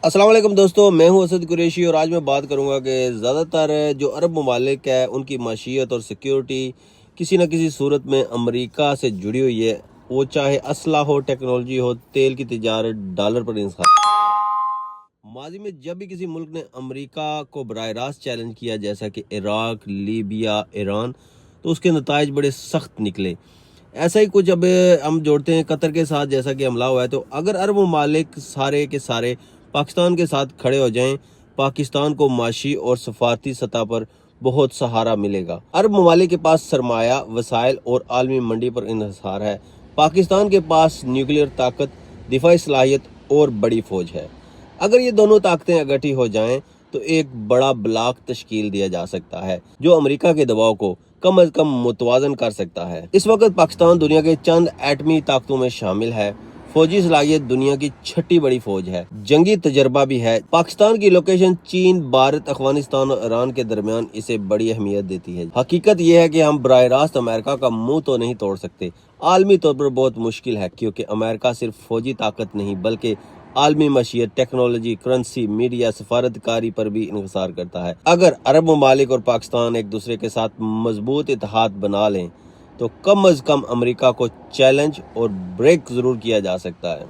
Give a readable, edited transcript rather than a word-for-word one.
السلام علیکم دوستو، میں ہوں اسد قریشی اور آج میں بات کروں گا کہ زیادہ تر جو عرب ممالک ہے ان کی معیشت اور سیکیورٹی کسی نہ کسی صورت میں امریکہ سے جڑی ہوئی ہے، وہ چاہے اسلحہ ہو، ٹیکنالوجی ہو، تیل کی تجارت، ڈالر پر انحصار۔ ماضی میں جب بھی کسی ملک نے امریکہ کو براہ راست چیلنج کیا، جیسا کہ عراق، لیبیا، ایران، تو اس کے نتائج بڑے سخت نکلے۔ ایسا ہی کچھ اب ہم جوڑتے ہیں قطر کے ساتھ، جیسا کہ حملہ ہوا ہے، تو اگر عرب ممالک سارے کے سارے پاکستان کے ساتھ کھڑے ہو جائیں، پاکستان کو معاشی اور سفارتی سطح پر بہت سہارا ملے گا۔ عرب ممالک کے پاس سرمایہ، وسائل اور عالمی منڈی پر انحصار ہے۔ پاکستان کے پاس نیوکلیئر طاقت، دفاعی صلاحیت اور بڑی فوج ہے۔ اگر یہ دونوں طاقتیں اکٹھی ہو جائیں تو ایک بڑا بلاک تشکیل دیا جا سکتا ہے جو امریکہ کے دباؤ کو کم از کم متوازن کر سکتا ہے۔ اس وقت پاکستان دنیا کے چند ایٹمی طاقتوں میں شامل ہے، فوجی صلاحیت دنیا کی چھٹی بڑی فوج ہے، جنگی تجربہ بھی ہے۔ پاکستان کی لوکیشن چین، بھارت، افغانستان اور ایران کے درمیان اسے بڑی اہمیت دیتی ہے۔ حقیقت یہ ہے کہ ہم براہ راست امریکہ کا منہ تو نہیں توڑ سکتے، عالمی طور پر بہت مشکل ہے، کیونکہ امریکہ صرف فوجی طاقت نہیں بلکہ عالمی معیشت، ٹیکنالوجی، کرنسی، میڈیا، سفارتکاری پر بھی انحصار کرتا ہے۔ اگر عرب ممالک اور پاکستان ایک دوسرے کے ساتھ مضبوط اتحاد بنا لیں تو کم از کم امریکہ کو چیلنج اور بریک ضرور کیا جا سکتا ہے۔